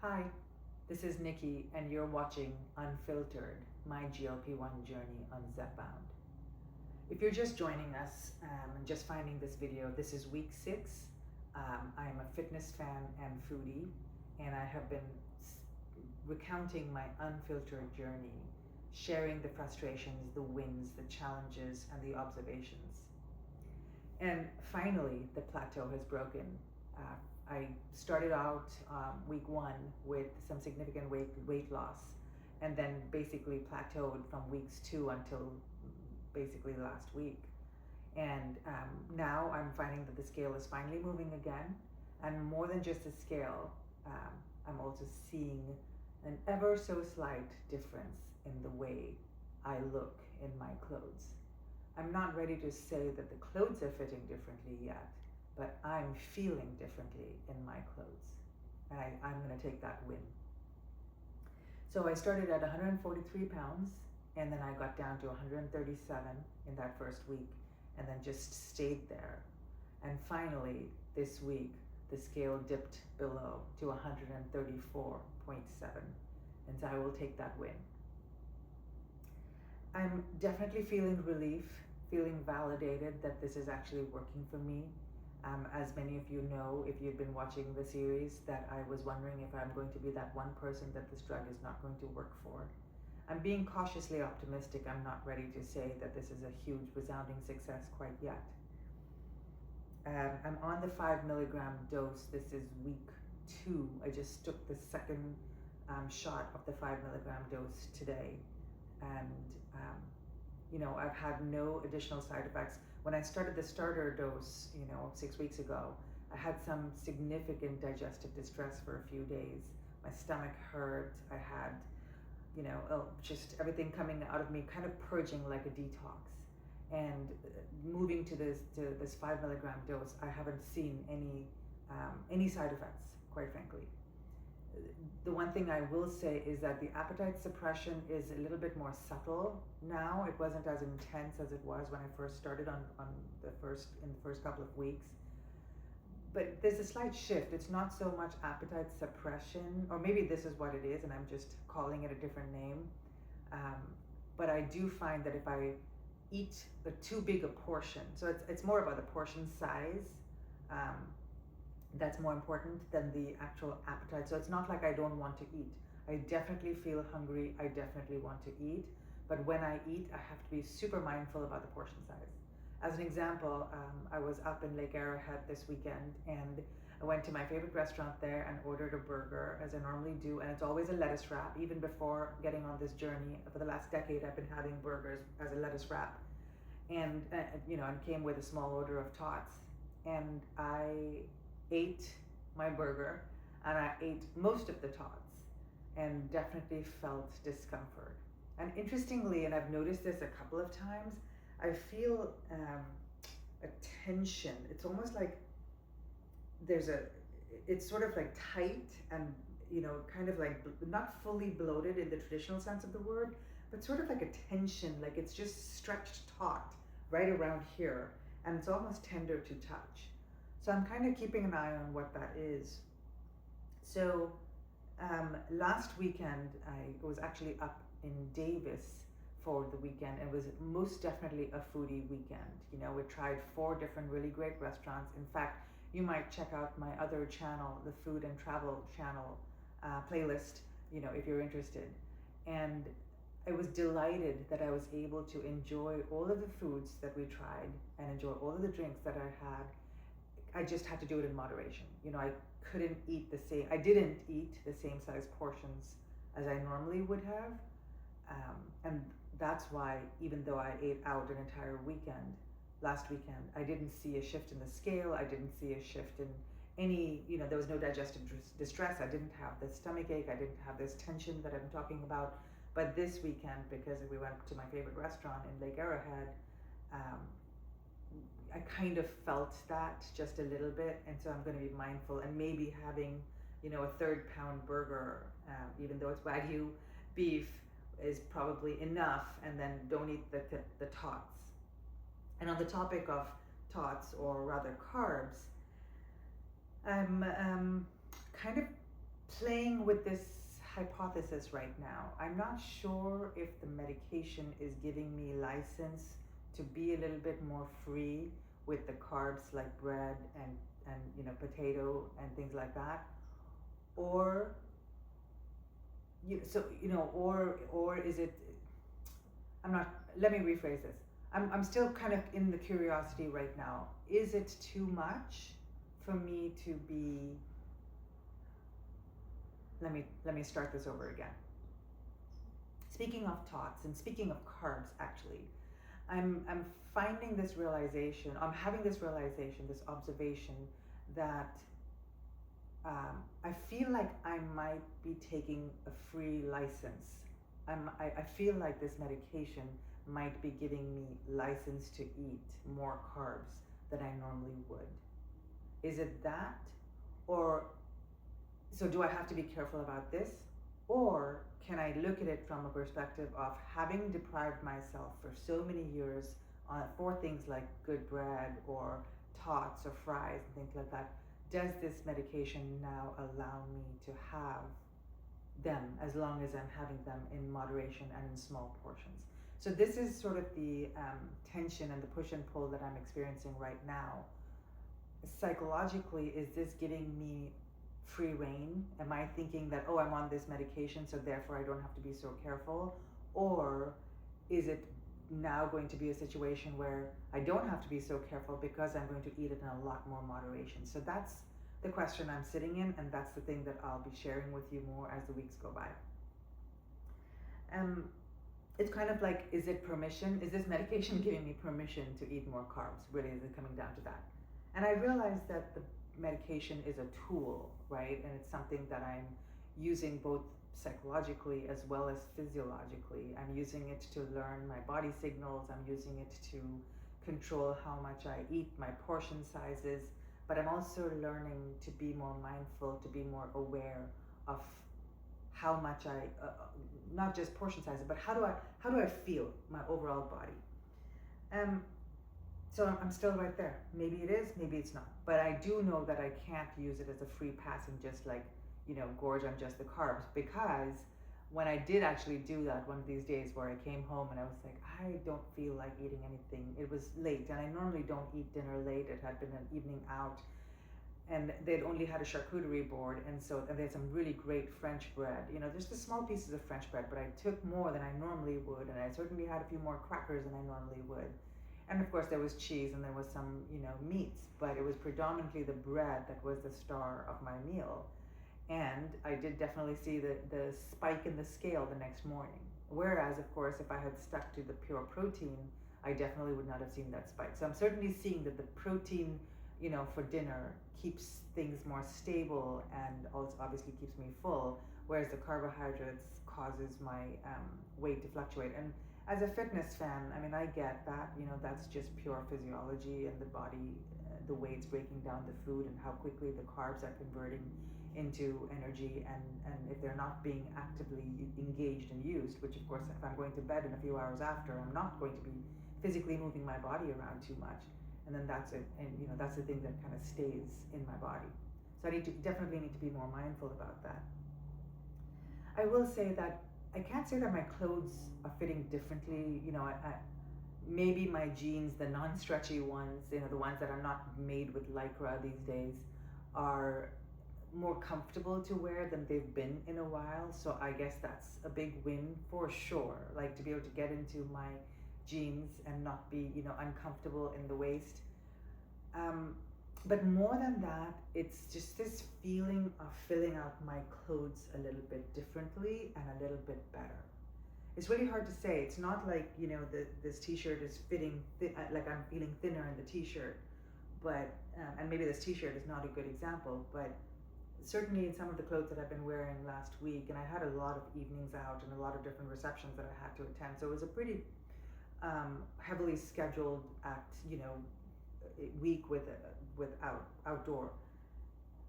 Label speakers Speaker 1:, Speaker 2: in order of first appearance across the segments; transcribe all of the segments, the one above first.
Speaker 1: Hi, this is Nikki, and you're watching Unfiltered, my GLP-1 journey on Zepbound. If you're just joining us and just finding this video, this is week 6. I am a fitness fan and foodie, and I have been recounting my unfiltered journey, sharing the frustrations, the wins, the challenges, and the observations. And finally, the plateau has broken. I started out week 1 with some significant weight loss, and then basically plateaued from weeks 2 until basically last week. And now I'm finding that the scale is finally moving again, and more than just the scale, I'm also seeing an ever so slight difference in the way I look in my clothes. I'm not ready to say that the clothes are fitting differently yet, but I'm feeling differently in my clothes. And I'm going to take that win. So I started at 143 pounds, and then I got down to 137 in that first week, and then just stayed there. And finally, this week, the scale dipped below to 134.7, and so I will take that win. I'm definitely feeling relief, feeling validated that this is actually working for me. As many of you know, if you've been watching the series, that I was wondering if I'm going to be that one person that this drug is not going to work for. I'm being cautiously optimistic. I'm not ready to say that this is a huge, resounding success quite yet. I'm on the 5 milligram dose. This is week 2. I just took the second shot of the 5 milligram dose today. And I've had no additional side effects. When I started the starter dose, 6 weeks ago, I had some significant digestive distress for a few days. My stomach hurt. I had, just everything coming out of me, kind of purging like a detox. And moving to this 5 milligram dose, I haven't seen any side effects, quite frankly. The one thing I will say is that the appetite suppression is a little bit more subtle now. It wasn't as intense as it was when I first started in the first couple of weeks. But there's a slight shift. It's not so much appetite suppression, or maybe this is what it is, and I'm just calling it a different name. But I do find that if I eat too big a portion, so it's more about the portion size. That's more important than the actual appetite. So it's not like I don't want to eat. I definitely feel hungry. I definitely want to eat. But when I eat, I have to be super mindful about the portion size. As an example, I was up in Lake Arrowhead this weekend, and I went to my favorite restaurant there and ordered a burger, as I normally do. And it's always a lettuce wrap. Even before getting on this journey, for the last decade, I've been having burgers as a lettuce wrap. And, and came with a small order of tots. And I ate my burger, and I ate most of the tots, and definitely felt discomfort. And interestingly, and I've noticed this a couple of times, I feel a tension. It's almost like it's sort of like tight and kind of like not fully bloated in the traditional sense of the word, but sort of like a tension, like it's just stretched taut right around here, and it's almost tender to touch. So I'm kind of keeping an eye on what that is. So last weekend, I was actually up in Davis for the weekend. It was most definitely a foodie weekend. We tried 4 different really great restaurants. In fact, you might check out my other channel, the Food and Travel channel playlist, if you're interested. And I was delighted that I was able to enjoy all of the foods that we tried and enjoy all of the drinks that I had. I just had to do it in moderation. I didn't eat the same size portions as I normally would have. And that's why, even though I ate out an entire weekend, last weekend, I didn't see a shift in the scale. I didn't see a shift in any, there was no digestive distress. I didn't have the stomach ache. I didn't have this tension that I'm talking about. But this weekend, because we went to my favorite restaurant in Lake Arrowhead, I kind of felt that just a little bit, and so I'm going to be mindful, and maybe having, a 3rd-pound burger, even though it's Wagyu beef, is probably enough, and then don't eat the tots. And on the topic of tots, or rather carbs, I'm kind of playing with this hypothesis right now. I'm not sure if the medication is giving me license to be a little bit more free with the carbs like bread and potato and things like that, or or is it? I'm not. Let me rephrase this. I'm still kind of in the curiosity right now. Is it too much for me to be? Let me start this over again. Speaking of thoughts and speaking of carbs, actually, I'm finding this realization. I'm having this realization, this observation that I feel like I might be taking a free license. I feel like this medication might be giving me license to eat more carbs than I normally would. Is it that? Or, so do I have to be careful about this? Or can I look at it from a perspective of having deprived myself for so many years for things like good bread or tots or fries and things like that? Does this medication now allow me to have them as long as I'm having them in moderation and in small portions? So this is sort of the tension and the push and pull that I'm experiencing right now. Psychologically, is this giving me free reign? Am I thinking that, oh, I'm on this medication, so therefore I don't have to be so careful? Or is it now going to be a situation where I don't have to be so careful because I'm going to eat it in a lot more moderation? So that's the question I'm sitting in, and that's the thing that I'll be sharing with you more as the weeks go by. It's kind of like, is it permission? Is this medication giving me permission to eat more carbs? Really, is it coming down to that? And I realize that the medication is a tool, right? And it's something that I'm using both psychologically as well as physiologically. I'm using it to learn my body signals. I'm using it to control how much I eat, my portion sizes. But I'm also learning to be more mindful, to be more aware of how much I, not just portion sizes, but how do I feel my overall body? So I'm still right there. Maybe it is, maybe it's not. But I do know that I can't use it as a free pass and just like, gorge on just the carbs, because when I did actually do that one of these days where I came home and I was like, I don't feel like eating anything. It was late, and I normally don't eat dinner late. It had been an evening out, and they'd only had a charcuterie board, and they had some really great French bread. There's the small pieces of French bread, but I took more than I normally would, and I certainly had a few more crackers than I normally would. And of course there was cheese and there was some, meats, but it was predominantly the bread that was the star of my meal. And I did definitely see the spike in the scale the next morning. Whereas, of course, if I had stuck to the pure protein, I definitely would not have seen that spike. So I'm certainly seeing that the protein, for dinner keeps things more stable and also obviously keeps me full, whereas the carbohydrates causes my weight to fluctuate. And as a fitness fan, I get that, that's just pure physiology and the body, the way it's breaking down the food and how quickly the carbs are converting into energy, and if they're not being actively engaged and used, which of course if I'm going to bed in a few hours after, I'm not going to be physically moving my body around too much, and then that's it, and that's the thing that kind of stays in my body. So I definitely need to be more mindful about that. I will say that I can't say that my clothes are fitting differently. Maybe my jeans, the non-stretchy ones, the ones that are not made with Lycra these days, are more comfortable to wear than they've been in a while. So I guess that's a big win for sure. Like to be able to get into my jeans and not be, uncomfortable in the waist. But more than that, it's just this feeling of filling out my clothes a little bit differently and a little bit better. It's really hard to say. It's not like, this t-shirt is fitting, like I'm feeling thinner in the t-shirt, but, and maybe this t-shirt is not a good example, but certainly in some of the clothes that I've been wearing last week, and I had a lot of evenings out and a lot of different receptions that I had to attend. So it was a pretty heavily scheduled week with outdoor.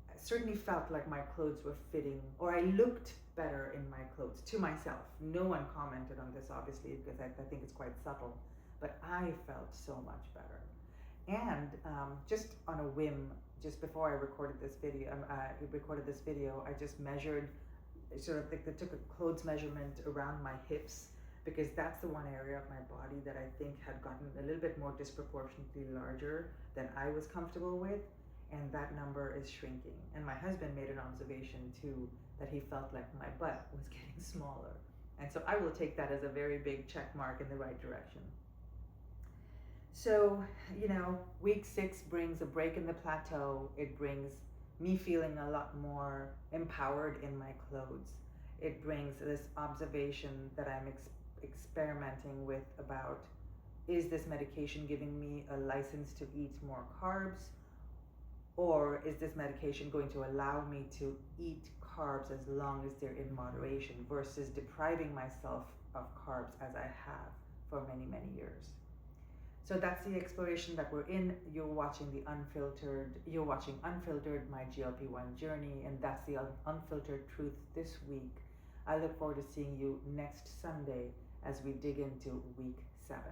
Speaker 1: I certainly felt like my clothes were fitting, or I looked better in my clothes to myself. No one commented on this, obviously, because I think it's quite subtle, but I felt so much better. And just on a whim, just before I recorded this video, I just measured, sort of like, they took a clothes measurement around my hips, because that's the one area of my body that I think had gotten a little bit more disproportionately larger than I was comfortable with, and that number is shrinking. And my husband made an observation too, that he felt like my butt was getting smaller. And so I will take that as a very big check mark in the right direction. So, week 6 brings a break in the plateau. It brings me feeling a lot more empowered in my clothes. It brings this observation that I'm experimenting with about, is this medication giving me a license to eat more carbs? Or is this medication going to allow me to eat carbs as long as they're in moderation, versus depriving myself of carbs as I have for many, many years? So that's the exploration that we're in. You're watching Unfiltered, my GLP-1 journey, and that's the Unfiltered Truth this week. I look forward to seeing you next Sunday as we dig into week 7.